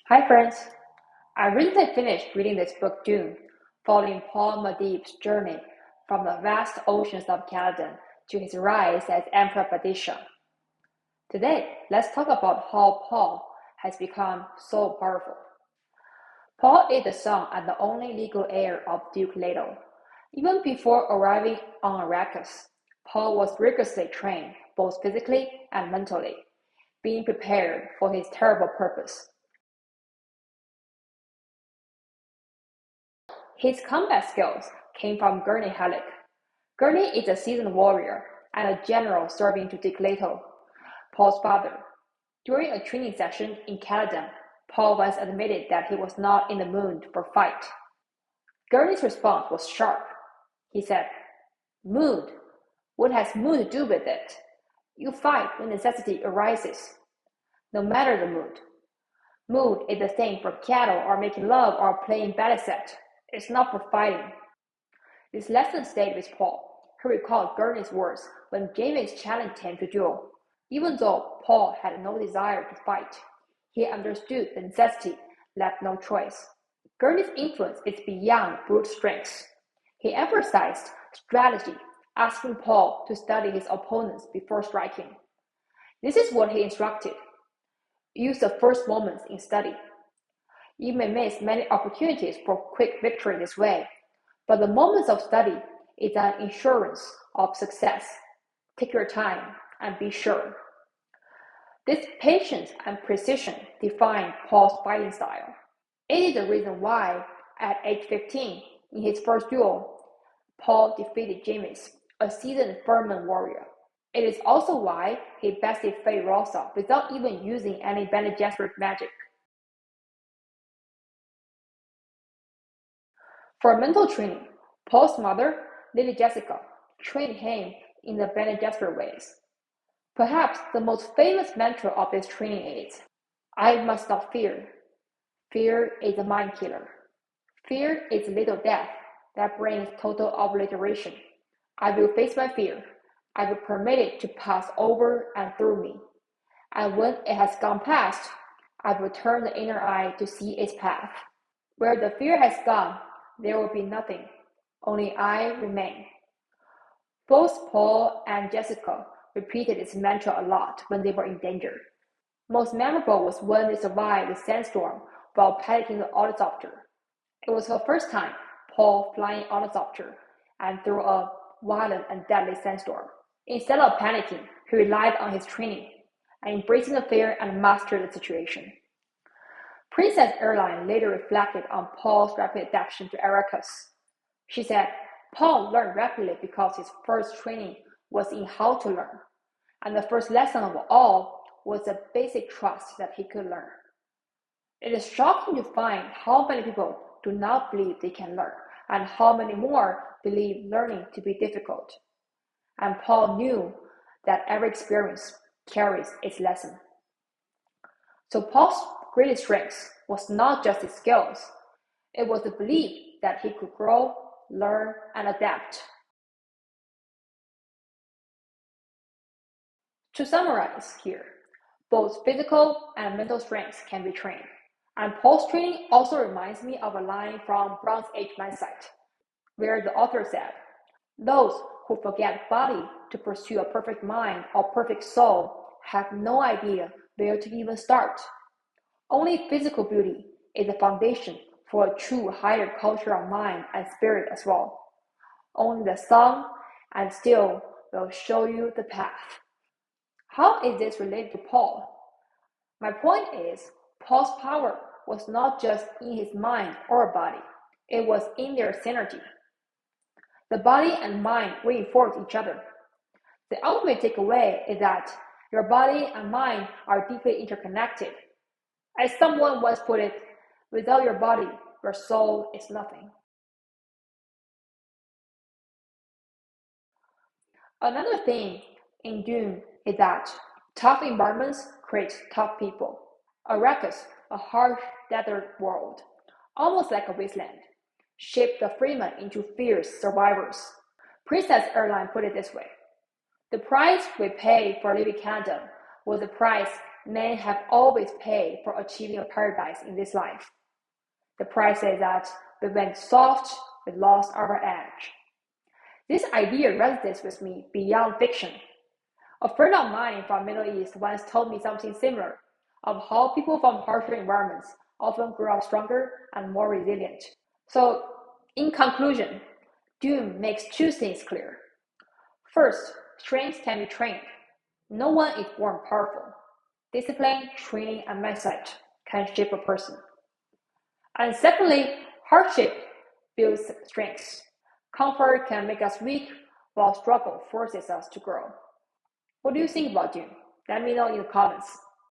Hi friends! I recently finished reading this book Dune, following Paul Muad'Dib's journey from the vast oceans of Caladan to his rise as Emperor Badishah. Today, let's talk about how Paul has become so powerful. Paul is the son and the only legal heir of Duke Leto. Even before arriving on Arrakis, Paul was rigorously trained both physically and mentally, being prepared for his terrible purpose. His combat skills came from Gurney Halleck. Gurney is a seasoned warrior and a general serving to Duke Leto, Paul's father. During a training session in Caladan, Paul once admitted that he was not in the mood for fight. Gurney's response was sharp. He said, "Mood? What has mood to do with it? You fight when necessity arises, no matter the mood. Mood is the same for cattle or making love or playing balisette. It's not for fighting." This lesson stayed with Paul. He recalled Gurney's words when James challenged him to duel. Even though Paul had no desire to fight, he understood the necessity left no choice. Gurney's influence is beyond brute strength. He emphasized strategy, asking Paul to study his opponents before striking. This is what he instructed. Use the first moments in study. You may miss many opportunities for quick victory this way, but the moments of study is an insurance of success. Take your time and be sure. This patience and precision define Paul's fighting style. It is the reason why, at age 15, in his first duel, Paul defeated James, a seasoned Furman warrior. It is also why he bested Fay Rosa without even using any Bene Gesserit magic. For mental training, Paul's mother, Lady Jessica, trained him in the Bene Gesserit ways. Perhaps the most famous mantra of this training is, "I must not fear. Fear is a mind killer. Fear is little death that brings total obliteration. I will face my fear. I will permit it to pass over and through me. And when it has gone past, I will turn the inner eye to see its path. Where the fear has gone, there will be nothing. Only I remain." Both Paul and Jessica repeated this mantra a lot when they were in danger. Most memorable was when they survived the sandstorm while piloting the ornithopter. It was the first time Paul flying ornithopter and through a violent and deadly sandstorm. Instead of panicking, he relied on his training and embracing the fear and mastered the situation. Princess Erline later reflected on Paul's rapid adaptation to Arrakis. She said, "Paul learned rapidly because his first training was in how to learn, and the first lesson of all was the basic trust that he could learn." It is shocking to find how many people do not believe they can learn, and how many more believe learning to be difficult. And Paul knew that every experience carries its lesson. So Paul's greatest strength was not just his skills, it was the belief that he could grow, learn, and adapt. To summarize here, both physical and mental strengths can be trained. And Paul's training also reminds me of a line from Bronze Age Mindsight, where the author said, "Those who forget body to pursue a perfect mind or perfect soul have no idea where to even start. Only physical beauty is the foundation for a true higher culture of mind and spirit as well. Only the sun and still will show you the path." How is this related to Paul? My point is, Paul's power was not just in his mind or body, it was in their synergy. The body and mind reinforce each other. The ultimate takeaway is that your body and mind are deeply interconnected. As someone once put it, without your body, your soul is nothing. Another thing in Dune is that tough environments create tough people. Arrakis, a harsh desert world, almost like a wasteland, shaped the freemen into fierce survivors. Princess Erline put it this way: "The price we paid for leaving Canada was the price men have always paid for achieving a paradise in this life. The price is that we went soft, we lost our edge. This idea resonates with me beyond fiction. A friend of mine from Middle East once told me something similar, of how people from harsher environments often grow up stronger and more resilient. So, in conclusion, Dune makes two things clear. First, strength can be trained. No one is born powerful. Discipline, training, and mindset can shape a person. And secondly, hardship builds strength. Comfort can make us weak, while struggle forces us to grow. What do you think about Dune? Let me know in the comments.